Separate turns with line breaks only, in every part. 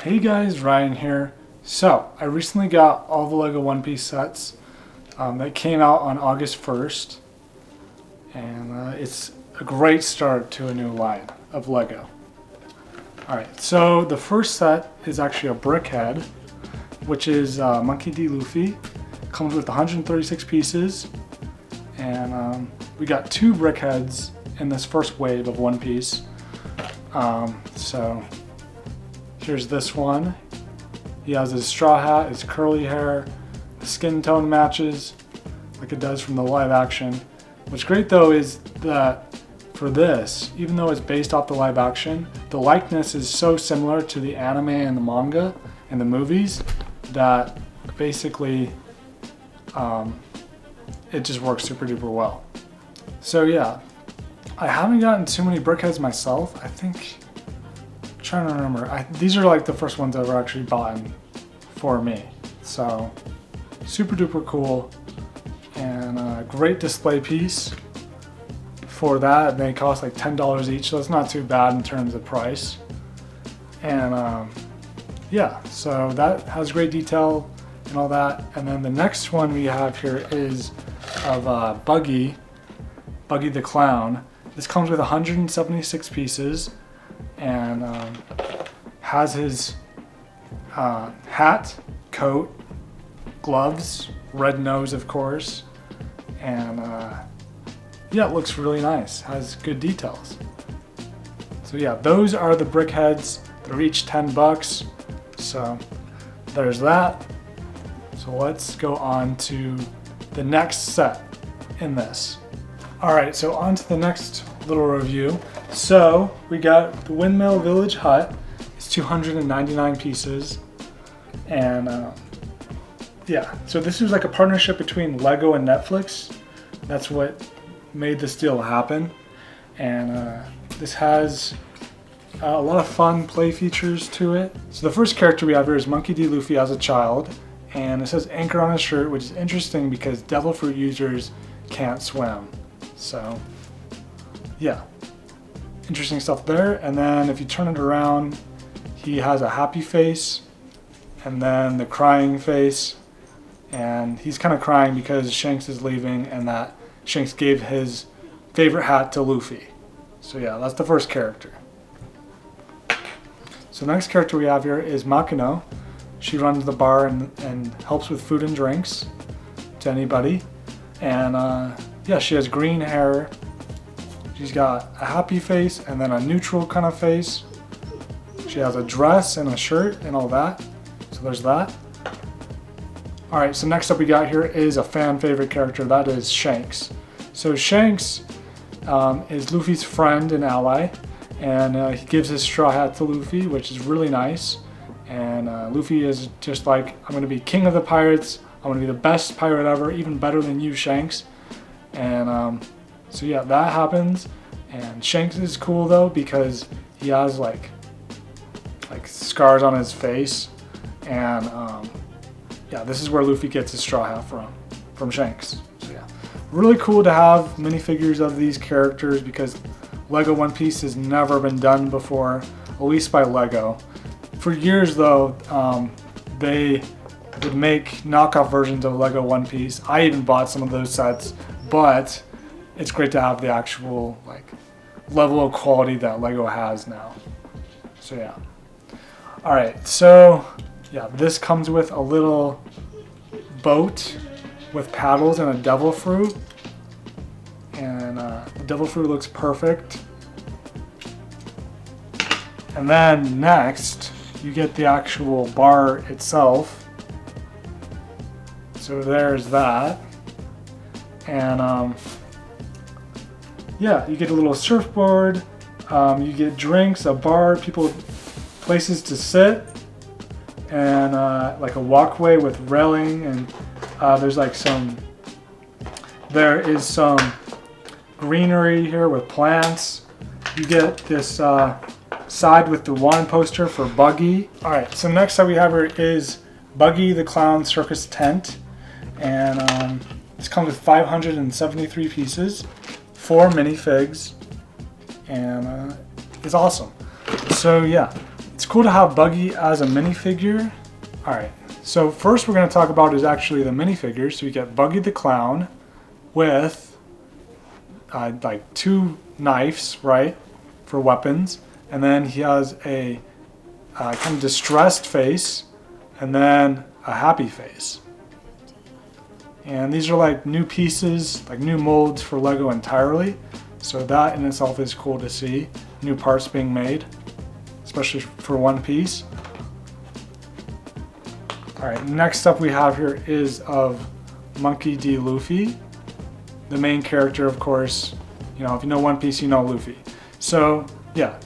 Hey guys, Ryan here. So, I recently got all the LEGO One Piece sets that came out on August 1st, and it's a great start to a new line of LEGO. Alright, so the first set is actually a BrickHead, which is Monkey D. Luffy. Comes with 136 pieces, and we got two BrickHeads in this first wave of One Piece. So here's this one. He has his straw hat, his curly hair, the skin tone matches like it does from the live action. What's great though is that for this, even though it's based off the live action, the likeness is so similar to the anime and the manga and the movies that basically it just works super duper well. So yeah, I haven't gotten too many BrickHeads myself. I think, I'm trying to remember, these are like the first ones I've ever actually bought for me. So super duper cool and a great display piece for that. They cost like $10 each, so it's not too bad in terms of price. And yeah, so that has great detail and all that. And then the next one we have here is of Buggy the Clown. This comes with 176 pieces and has his hat, coat, gloves, red nose of course, and yeah, it looks really nice, has good details. So yeah, those are the BrickHeads. They're each $10, so there's that. So let's go on to the next set in this. Alright, so on to the next little review. So we got the Windmill Village Hut. It's 299 pieces. And yeah, so this is like a partnership between LEGO and Netflix. That's what made this deal happen. And this has a lot of fun play features to it. So the first character we have here is Monkey D. Luffy as a child. And it says anchor on his shirt, which is interesting because Devil Fruit users can't swim. So yeah, interesting stuff there. And then if you turn it around, he has a happy face and then the crying face, and he's kind of crying because Shanks is leaving and that Shanks gave his favorite hat to Luffy. So yeah, that's the first character. So the next character we have here is Makino. She runs the bar and helps with food and drinks to anybody. And yeah, she has green hair. She's got a happy face and then a neutral kind of face. She has a dress and a shirt and all that. So there's that. Alright, so next up we got here is a fan favorite character. That is Shanks. So Shanks is Luffy's friend and ally. And he gives his straw hat to Luffy, which is really nice. And Luffy is just like, I'm going to be king of the pirates. I'm going to be the best pirate ever, even better than you, Shanks. And so yeah, that happens. And Shanks is cool though because he has like scars on his face. And yeah, this is where Luffy gets his straw hat from Shanks. So yeah, really cool to have minifigures of these characters because LEGO One Piece has never been done before, at least by LEGO. For years though, they would make knockoff versions of LEGO One Piece. I even bought some of those sets, but it's great to have the actual like level of quality that LEGO has now. So yeah. Alright, so yeah, this comes with a little boat with paddles and a devil fruit. And the devil fruit looks perfect. And then next, you get the actual bar itself. So there's that. And yeah, you get a little surfboard. You get drinks, a bar, places to sit, and like a walkway with railing. And there is some greenery here with plants. You get this side with the wine poster for Buggy. Alright, so next that we have here is Buggy the Clown Circus Tent. And this comes with 573 pieces, 4 minifigs, and it's awesome. So yeah, it's cool to have Buggy as a minifigure. Alright, so first we're going to talk about is actually the minifigures. So we get Buggy the Clown with like 2 knives, right, for weapons. And then he has a kind of distressed face and then a happy face. And these are like new pieces, like new molds for Lego entirely. So that in itself is cool to see. New parts being made, especially for one piece. Alright, next up we have here is of Monkey D. Luffy. The main character, of course. You know, if you know One Piece, you know Luffy. So, yeah.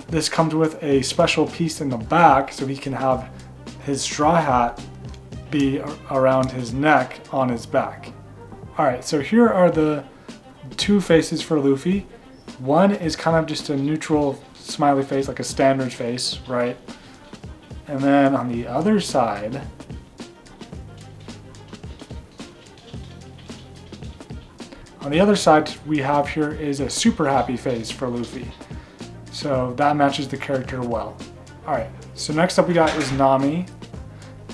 This comes with a special piece in the back so he can have his straw hat be around his neck on his back. Alright, so here are the 2 faces for Luffy. One is kind of just a neutral smiley face, like a standard face, right? And then on the other side, we have here is a super happy face for Luffy. So that matches the character well. Alright, so next up we got is Nami.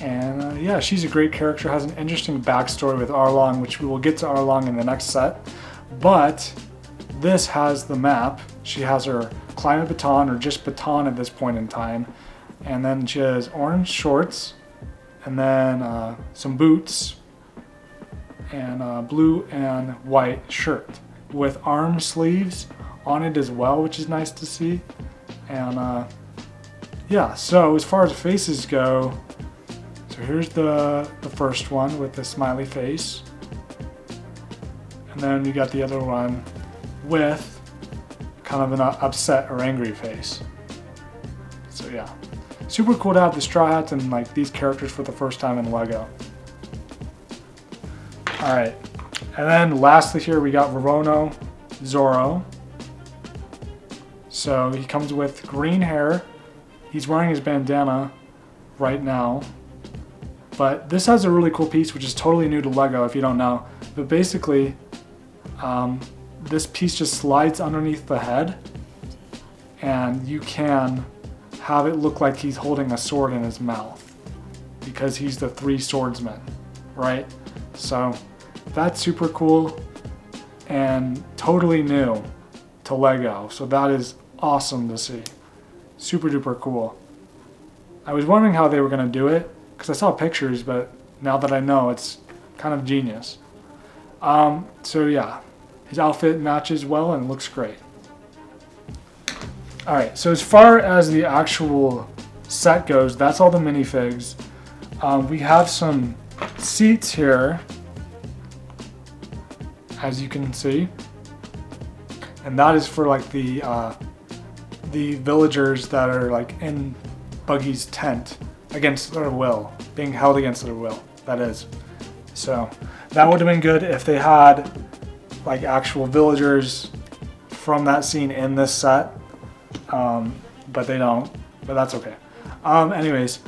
And yeah, she's a great character, has an interesting backstory with Arlong, which we will get to Arlong in the next set. But this has the map. She has her climate baton, or just baton at this point in time. And then she has orange shorts, and then some boots, and blue and white shirt with arm sleeves on it as well, which is nice to see. And yeah, so as far as faces go, so here's the first one with the smiley face. And then we got the other one with kind of an upset or angry face. So yeah, super cool to have the Straw Hats and like these characters for the first time in Lego. Alright, and then lastly here we got Roronoa Zoro. So he comes with green hair. He's wearing his bandana right now. But this has a really cool piece, which is totally new to Lego if you don't know. But basically, this piece just slides underneath the head, and you can have it look like he's holding a sword in his mouth because he's the 3 swordsmen, right? So that's super cool and totally new to Lego. So that is awesome to see. Super duper cool. I was wondering how they were going to do it because I saw pictures, but now that I know, it's kind of genius. So yeah, his outfit matches well and looks great. Alright, so as far as the actual set goes, that's all the minifigs. We have some seats here, as you can see. And that is for like the villagers that are like in Buggy's tent against their will, being held against their will, that is. So that would have been good if they had like actual villagers from that scene in this set, but they don't, but that's okay. Anyways,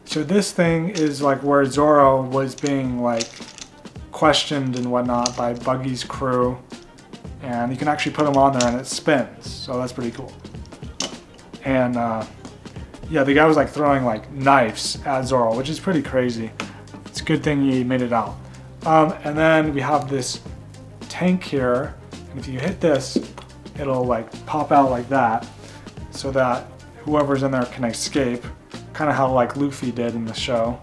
so this thing is like where Zoro was being like questioned and whatnot by Buggy's crew, and you can actually put him on there and it spins, so that's pretty cool. And yeah, the guy was like throwing like knives at Zoro, which is pretty crazy. It's a good thing he made it out. And then we have this tank here, and if you hit this, it'll like pop out like that, so that whoever's in there can escape, kind of how like Luffy did in the show.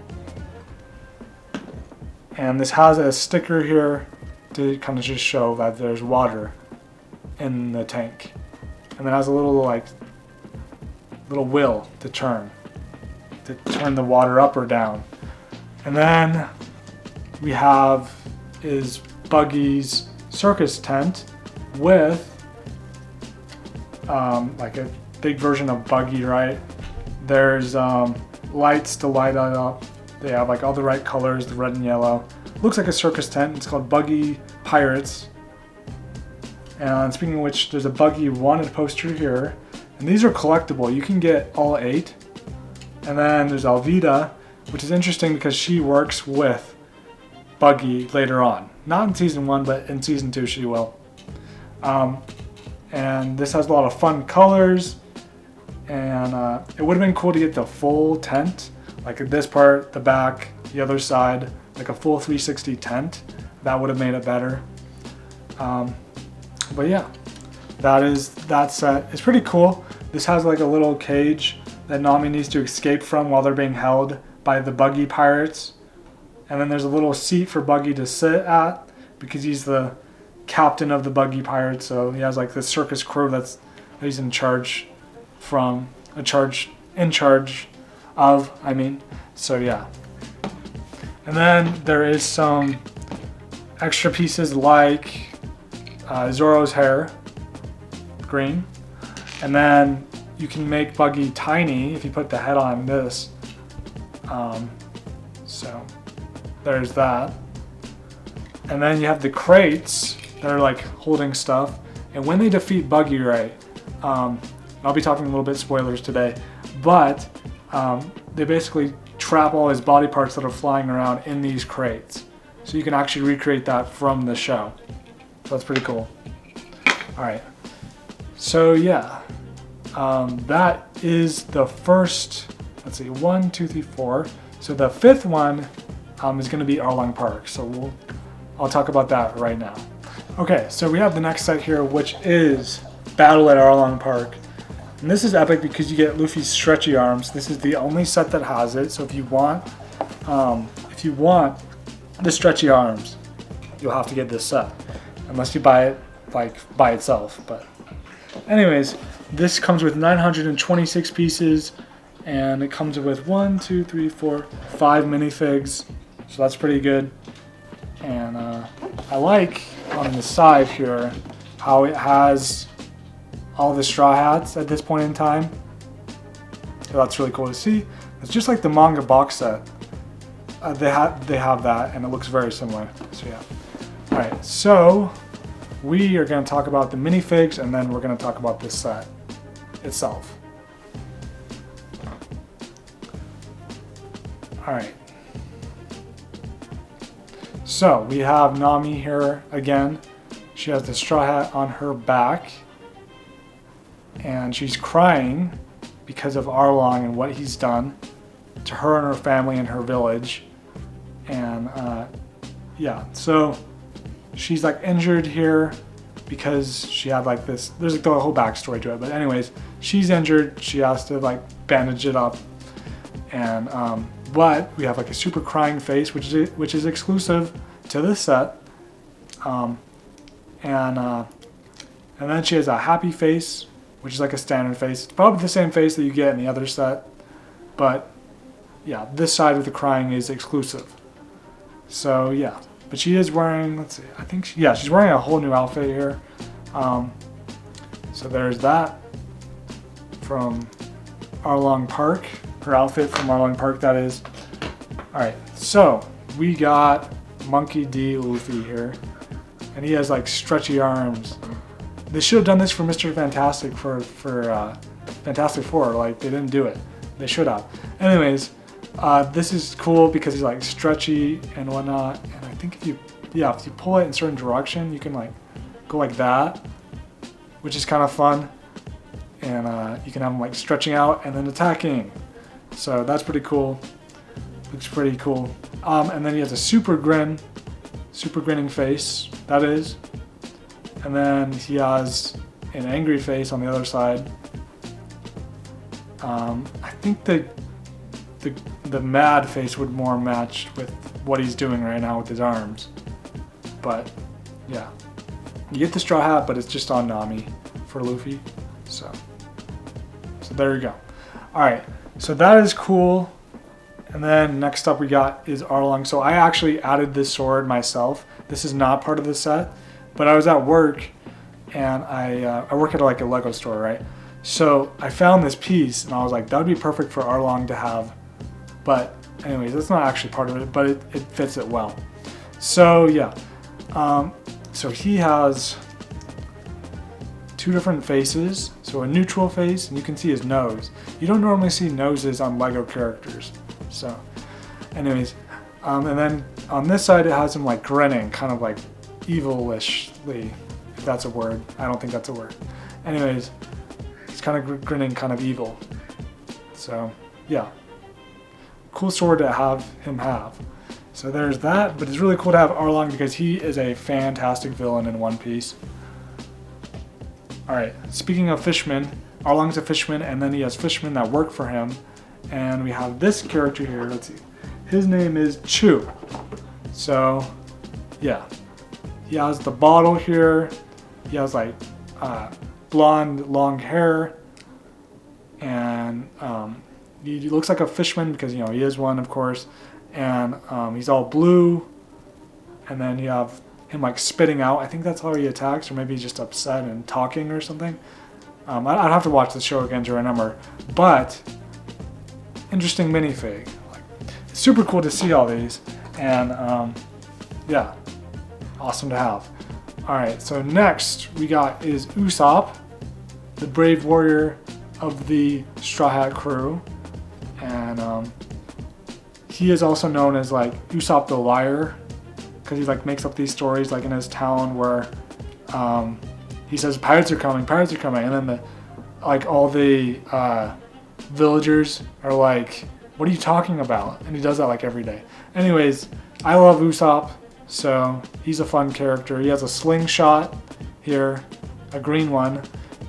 And this has a sticker here to kind of just show that there's water in the tank, and then has a little like little wheel to turn the water up or down. And then we have is Buggy's circus tent with like a big version of Buggy, right? There's lights to light it up. They have like all the right colors, the red and yellow. Looks like a circus tent. It's called Buggy Pirates. And speaking of which, there's a Buggy wanted poster here. And these are collectible. You can get all 8. And then there's Alvida, which is interesting because she works with Buggy later on. Not in season 1, but in season 2 she will. And this has a lot of fun colors. And it would have been cool to get the full tent, like this part, the back, the other side, like a full 360 tent. That would have made it better. But yeah, that set. It's pretty cool. This has like a little cage that Nami needs to escape from while they're being held by the Buggy pirates. And then there's a little seat for Buggy to sit at because he's the captain of the Buggy pirates. So he has like this circus crew that he's in charge of, I mean. So yeah. And then there is some extra pieces like Zoro's hair, green. And then you can make Buggy tiny if you put the head on this. So there's that. And then you have the crates that are like holding stuff. And when they defeat Buggy, right, I'll be talking a little bit spoilers today, but they basically trap all his body parts that are flying around in these crates. So you can actually recreate that from the show. So that's pretty cool. All right. So yeah, that is the first, let's see, 1, 2, 3, 4. So the fifth one is going to be Arlong Park. So I'll talk about that right now. Okay, so we have the next set here, which is Battle at Arlong Park. And this is epic because you get Luffy's stretchy arms. This is the only set that has it. So if you want the stretchy arms, you'll have to get this set, unless you buy it like by itself. But anyways, this comes with 926 pieces, and it comes with 5 minifigs. So that's pretty good. And I like on the side here how it has all the Straw Hats at this point in time. So that's really cool to see. It's just like the manga box set. They have that, and it looks very similar. So yeah. All right, so we are going to talk about the minifigs, and then we're going to talk about this set itself. All right. So we have Nami here again. She has the straw hat on her back, and she's crying because of Arlong and what he's done to her and her family and her village. And yeah, so she's like injured here because she had like this, there's like the whole backstory to it, but anyways, she's injured. She has to like bandage it up. And but we have like a super crying face, which is exclusive to this set. And then she has a happy face, which is like a standard face. It's probably the same face that you get in the other set, but yeah, this side with the crying is exclusive. So yeah, but she is wearing, let's see, I think, she's wearing a whole new outfit here. So there's that from Arlong Park, her outfit from Arlong Park, that is. All right, so we got Monkey D. Luffy here, and he has like stretchy arms. They should have done this for Mr. Fantastic for Fantastic Four. Like, they didn't do it. They should have. Anyways, this is cool because he's like stretchy and whatnot. And I think if you pull it in a certain direction, you can like go like that, which is kind of fun. And you can have him like stretching out and then attacking. So that's pretty cool. Looks pretty cool. And then he has a super grinning face, that is. And then he has an angry face on the other side. I think the mad face would more match with what he's doing right now with his arms. But yeah, you get the straw hat, but it's just on Nami for Luffy. So there you go. All right, so that is cool. And then next up we got is Arlong. So I actually added this sword myself. This is not part of the set, but I was at work, and I work at like a Lego store, right? So I found this piece, and I was like, that would be perfect for Arlong to have. But anyways, that's not actually part of it, but it fits it well. So yeah, so he has two different faces. So a neutral face, and you can see his nose. You don't normally see noses on Lego characters. So anyways, and then on this side it has him like grinning, kind of like evil-ishly, if that's a word. I don't think that's a word. Anyways, he's kind of grinning, kind of evil. So yeah, cool sword to have him have. So there's that, but it's really cool to have Arlong because he is a fantastic villain in One Piece. Alright, speaking of fishmen, Arlong's a fisherman, and then he has fishermen that work for him. And we have this character here, let's see. His name is Chu. So, yeah. He has the bottle here. He has like blonde, long hair. And he looks like a fisherman because, you know, he is one, of course. And he's all blue. And then you have him like spitting out. I think that's how he attacks, or maybe he's just upset and talking or something. I'd have to watch the show again to remember. But interesting minifig. Like, it's super cool to see all these, and yeah, awesome to have. All right, so next we got is Usopp, the brave warrior of the Straw Hat crew, and he is also known as like Usopp the Liar, because he like makes up these stories like in his town where he says pirates are coming, and then all the villagers are like, what are you talking about? And he does that like every day. Anyways, I love Usopp, so he's a fun character. He has a slingshot here, a green one.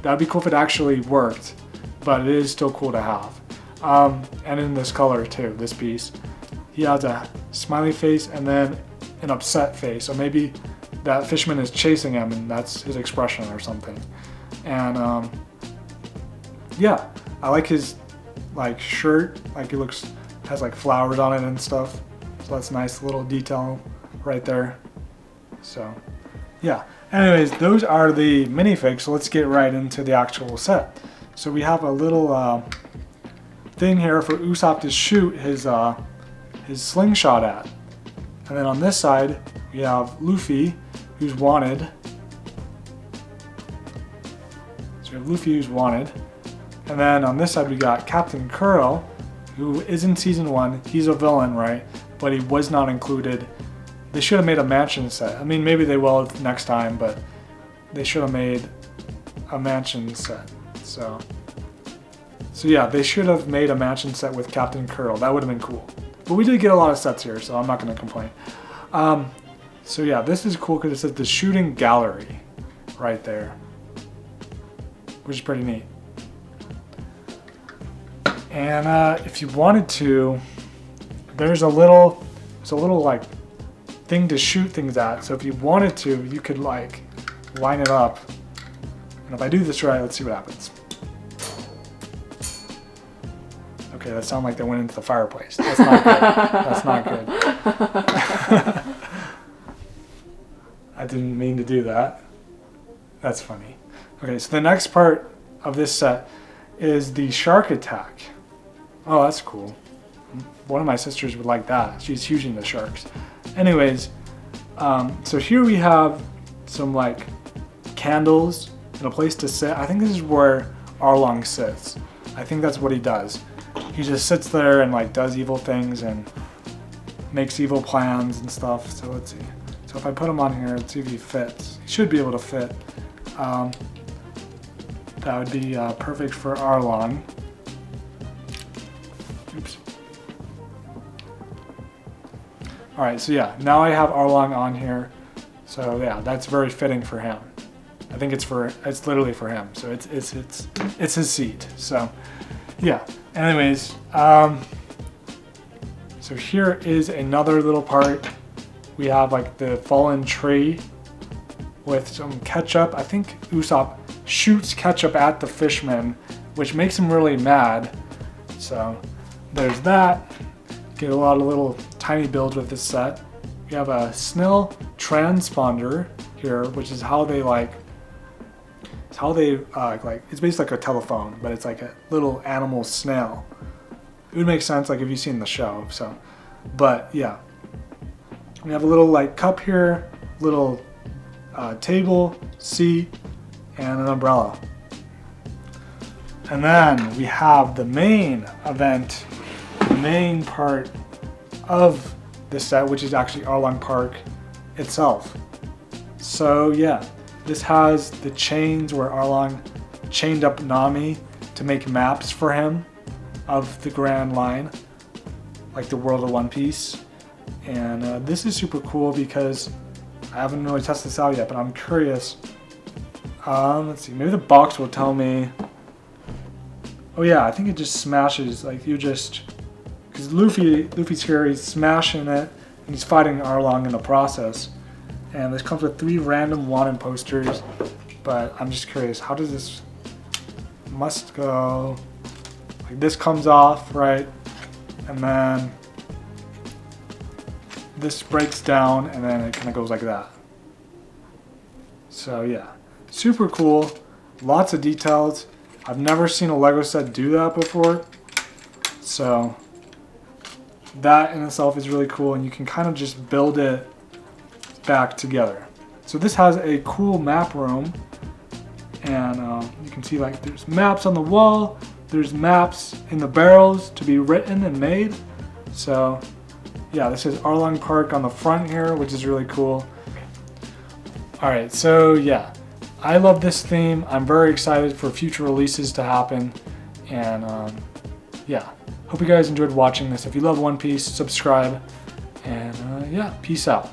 That'd be cool if it actually worked, but it is still cool to have. And in this color too, this piece. He has a smiley face and then an upset face, so maybe that fisherman is chasing him and that's his expression or something. And yeah, I like his like shirt, like it has like flowers on it and stuff, so that's a nice little detail right there. So yeah, anyways, those are the minifigs, so let's get right into the actual set. So we have a little thing here for Usopp to shoot his slingshot at. And then on this side, we have Luffy, who's wanted. So we have Luffy, who's wanted. And then on this side, we got Captain Kuro, who is in Season 1. He's a villain, right? But he was not included. They should have made a mansion set. I mean, maybe they will next time, but they should have made a mansion set. So yeah, they should have made a mansion set with Captain Kuro. That would have been cool. But we did get a lot of sets here, so I'm not going to complain. So yeah, this is cool because it says the shooting gallery right there, which is pretty neat. And if you wanted to, there's a little like thing to shoot things at. So if you wanted to, you could like line it up. And if I do this right, let's see what happens. Okay, that sounded like they went into the fireplace. That's not good. That's not good. I didn't mean to do that. That's funny. Okay, so the next part of this set is the shark attack. Oh, that's cool. One of my sisters would like that. She's huge into sharks. Anyways, so here we have some like candles and a place to sit. I think this is where Arlong sits. I think that's what he does. He just sits there and like does evil things and makes evil plans and stuff. So let's see. So if I put him on here, let's see if he fits. He should be able to fit. That would be perfect for Arlong. Oops. Alright, so yeah, now I have Arlong on here. So yeah, that's very fitting for him. I think it's literally for him. So it's his seat. So yeah. Anyways, so here is another little part. We have like the fallen tree with some ketchup. I think Usopp shoots ketchup at the fishman, which makes him really mad. So there's that. Get a lot of little tiny builds with this set. We have a snail transponder here, which is how they like. It's how they it's basically like a telephone, but it's like a little animal snail. It would make sense like if you've seen the show. So, but yeah, we have a little like cup here, little table, seat, and an umbrella. And then we have the main event, the main part of this set, which is actually Arlong Park itself. So yeah, this has the chains where Arlong chained up Nami to make maps for him of the Grand Line, like the world of One Piece. And this is super cool because I haven't really tested this out yet, but I'm curious. Let's see, maybe the box will tell me. Oh yeah, I think it just smashes, like you just, because Luffy's here, he's smashing it, and he's fighting Arlong in the process. And this comes with 3 random wanted posters, but I'm just curious, how does this, must go, like this comes off, right? And then this breaks down, and then it kind of goes like that. So yeah, super cool, lots of details. I've never seen a Lego set do that before, so that in itself is really cool, and you can kind of just build it back together. So this has a cool map room, and you can see like there's maps on the wall, there's maps in the barrels to be written and made. So yeah, this is Arlong Park on the front here, which is really cool. Alright, so yeah, I love this theme. I'm very excited for future releases to happen, and yeah, hope you guys enjoyed watching this. If you love One Piece, subscribe, and yeah, peace out.